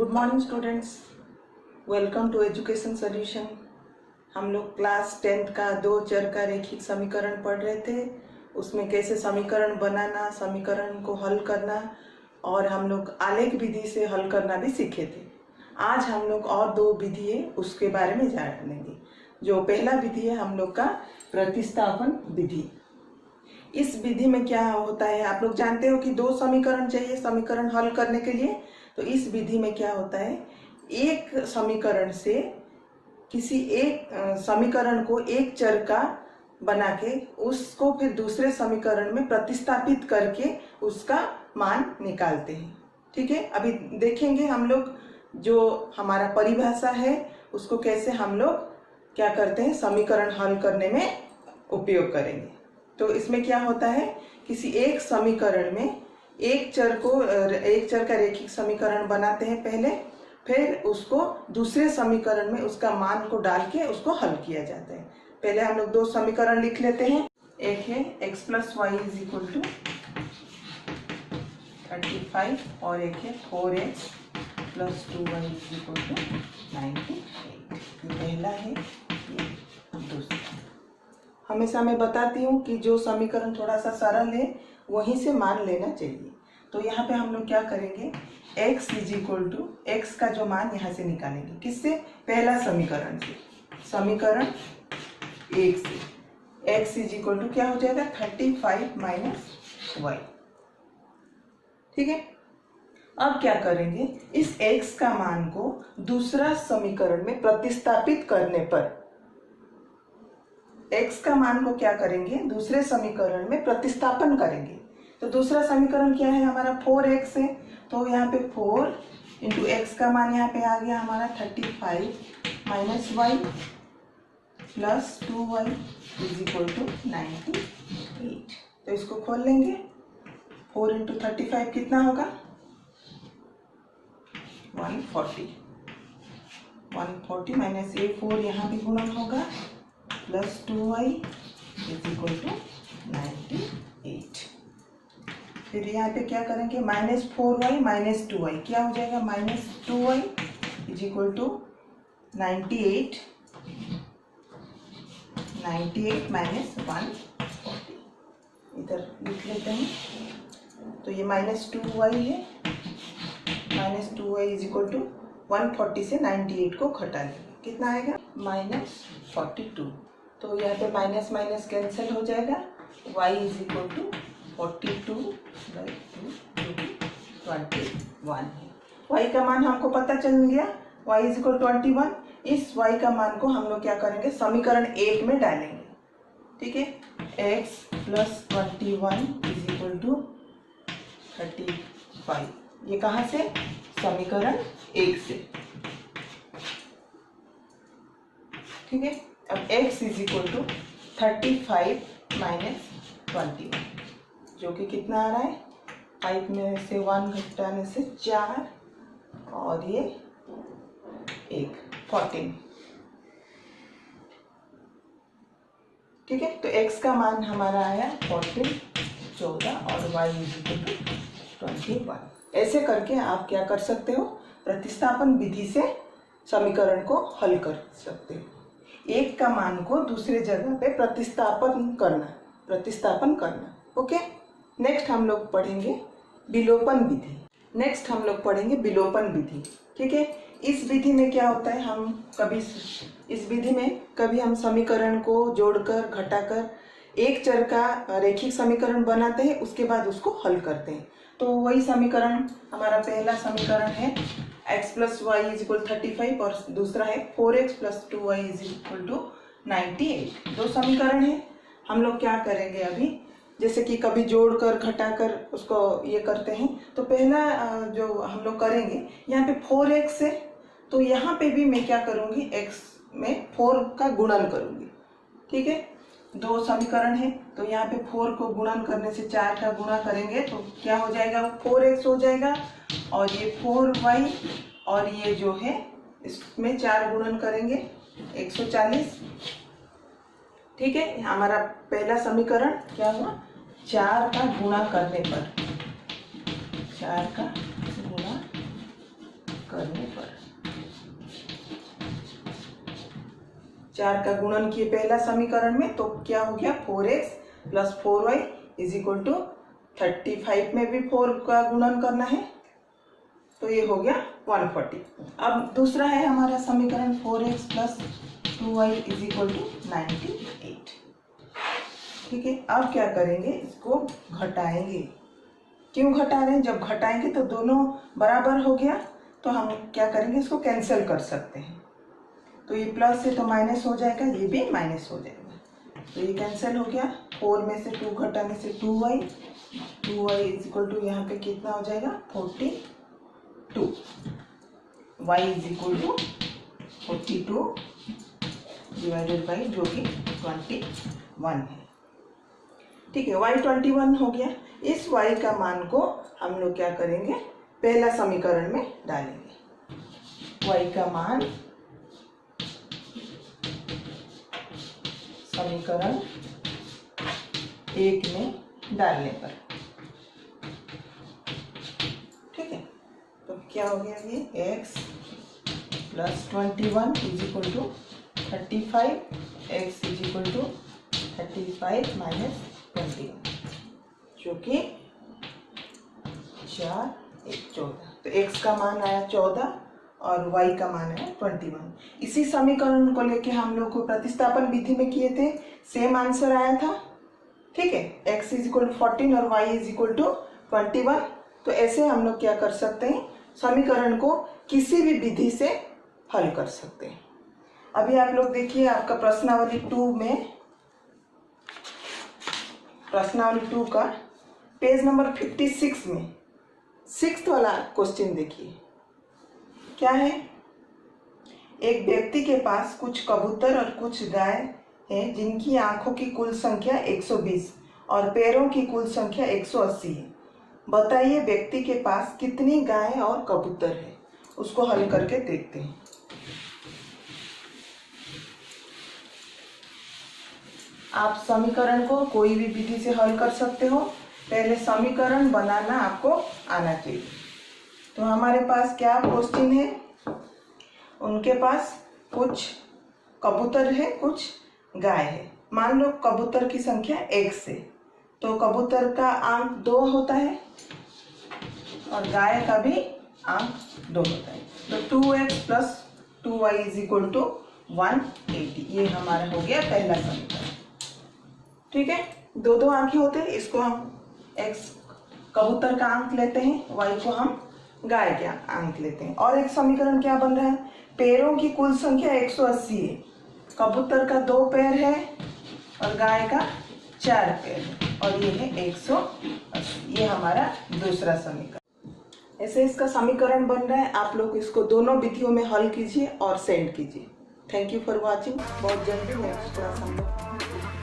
Good morning students, welcome to education solution. हम लोग class 10th का दो चर का रेखिक समीकरण पढ़ रहे थे। उसमें कैसे समीकरण बनाना, समीकरण को हल करना और हम लोग आलेख विधि से हल करना भी सीखे थे। आज हम लोग और दो विधि है उसके बारे में जानेंगे। जो पहला विधि है हम लोग का प्रतिस्थापन विधि। इस विधि में क्या होता है, आप लोग जानते हो कि दो समीकरण चाहिए समीकरण हल करने के लिए। तो इस विधि में क्या होता है, एक समीकरण से किसी एक समीकरण को एक चर का बना के उसको फिर दूसरे समीकरण में प्रतिस्थापित करके उसका मान निकालते हैं। ठीक है, अभी देखेंगे हम लोग जो हमारा परिभाषा है उसको कैसे हम लोग क्या करते हैं समीकरण हल करने में उपयोग करेंगे। तो इसमें क्या होता है, किसी एक समीकरण में एक चर का रेखिक समीकरण बनाते हैं पहले, फिर उसको दूसरे समीकरण में उसका मान को डाल के उसको हल किया जाता है। पहले हम लोग दो समीकरण लिख लेते हैं। एक है x + y = 35 और एक है 4x + 2y = 98। ये पहला है, ये दूसरा। हमेशा मैं बताती हूँ कि जो समीकरण थोड़ा सा सरल है वहीं से मान लेना चाहिए। तो यहाँ पे हम लोग क्या करेंगे, x का जो मान यहाँ से निकालेंगे, किससे, पहला समीकरण से, समीकरण 1 से। x क्या हो जाएगा 35 - y। ठीक है, अब क्या करेंगे, इस x का मान को दूसरा समीकरण में प्रतिस्थापित करने पर x का मान को क्या करेंगे, दूसरे समीकरण में प्रतिस्थापन करेंगे। तो दूसरा समीकरण क्या है हमारा 4x है। तो यहाँ पे 4 × x का मान यहाँ पे आ गया हमारा 35 - y + 2y = 98। तो इसको खोल लेंगे। 4 × 35 कितना होगा 140 माइनस ये 4 यहाँ भी गुणन होगा + 2y = 98। फिर यहाँ पे क्या करेंगे, -4y - 2y क्या हो जाएगा, -2y = 98 - 140। इधर लिख लेते हैं। तो ये -2y है, -2y = 140 से 98 को घटा लेंगे, कितना आएगा -42। तो यहाँ पे माइनस माइनस कैंसिल हो जाएगा। y = 42/2 है। y का मान हमको पता चल गया, y = 21। इस y का मान को हम लोग क्या करेंगे, समीकरण 1 में डालेंगे। ठीक है, x + 21 = 35। ये कहाँ से, समीकरण 1 से। ठीक है, अब x = 35 - 21 जो कि कितना आ रहा है, 5 में से 1 घटाने से 4 और ये 1 14। ठीक है, तो x का मान हमारा आया 14 और y = 21। ऐसे करके आप क्या कर सकते हो, प्रतिस्थापन विधि से समीकरण को हल कर सकते हो। एक का मान को दूसरे जगह पे प्रतिस्थापन करना। ओके, नेक्स्ट हम लोग पढ़ेंगे विलोपन विधि। ठीक है, इस विधि में क्या होता है, इस विधि में कभी हम समीकरण को जोड़कर घटाकर एक चर का रेखिक समीकरण बनाते हैं, उसके बाद उसको हल करते हैं। तो वही समीकरण हमारा पहला समीकरण है x + y = 35 और दूसरा है 4x + 2y = 98। दो समीकरण है। हम लोग क्या करेंगे अभी, जैसे कि कभी जोड़कर घटाकर उसको ये करते हैं। तो पहला जो हम लोग करेंगे, यहाँ पे 4x है, तो यहाँ पे भी मैं क्या करूँगी, x में 4 का गुणन करूँगी। ठीक है, दो समीकरण है, तो यहाँ पे 4 को गुणन करने से 4 का गुणा करेंगे तो क्या हो जाएगा, 4x हो जाएगा और ये 4y और ये जो है इसमें 4 गुणन करेंगे 140। ठीक है, हमारा पहला समीकरण क्या हुआ, 4 का गुणा करने पर 4 का गुणा करने पर 4 का गुणन किए पहला समीकरण में, तो क्या हो गया 4x plus 4y is equal to 35 में भी 4 का गुणन करना है, तो ये हो गया 140। अब दूसरा है हमारा समीकरण 4x plus 2y is equal to 98। ठीक है, अब क्या करेंगे, इसको घटाएंगे। क्यों घटा रहे हैं, जब घटाएंगे तो दोनों बराबर हो गया, तो हम क्या करेंगे, इसको कैंसिल कर सकते हैं। तो ये प्लस है तो माइनस हो जाएगा, ये भी माइनस हो जाएगा, तो ये कैंसिल हो गया। 4 में से 2 घटाने से 2y इज इक्वल टू यहाँ पे कितना हो जाएगा 42, y is equal to 42 divided by जो कि 21 है। ठीक है, y 21 हो गया। इस y का मान को हम लोग क्या करेंगे, पहला समीकरण में डालेंगे। y का मान समीकरण 1 में डालने पर, ठीक है, तो क्या हो गया, ये x plus 21 is equal to 35, x is equal to 35 minus 21, जो कि 4 1 14, तो x का मान आया 14 और y का मान है 21। इसी समीकरण को लेके हम लोग को प्रतिस्थापन विधि में किए थे, सेम आंसर आया था। ठीक है, x इज इक्वल टू 14 और y इज इक्वल टू 21। तो ऐसे हम लोग क्या कर सकते हैं, समीकरण को किसी भी विधि से हल कर सकते हैं। अभी आप लोग देखिए, आपका प्रश्नावली 2 में, प्रश्नावली 2 का पेज नंबर 56 में 6th वाला क्वेश्चन देखिए, क्या है, एक व्यक्ति के पास कुछ कबूतर और कुछ गाय हैं जिनकी आंखों की कुल संख्या 120 और पैरों की कुल संख्या 180 है। बताइए व्यक्ति के पास कितनी गाय और कबूतर है। उसको हल करके देखते हैं। आप समीकरण को कोई भी विधि से हल कर सकते हो, पहले समीकरण बनाना आपको आना चाहिए। तो हमारे पास क्या क्वेश्चन है, उनके पास कुछ कबूतर है कुछ गाय है। मान लो कबूतर की संख्या 1 से, तो कबूतर का अंक 2 होता है और गाय का भी अंक 2 होता है। तो 2x plus 2y is equal to 180, ये हमारा हो गया पहला समीकरण। ठीक है, 2 आंखें होते हैं, इसको हम x कबूतर का अंक लेते हैं, y को हम गाय के अंक लेते हैं। और एक समीकरण क्या बन रहा है, पैरों की कुल संख्या 180 है, कबूतर का 2 पैर है और गाय का 4 पैर है, और ये है 180, ये हमारा दूसरा समीकरण। ऐसे इसका समीकरण बन रहा है। आप लोग इसको दोनों विधियों में हल कीजिए और सेंड कीजिए। Thank you for watching. बहुत जल्दी नेक्स्ट क्लास हम लोग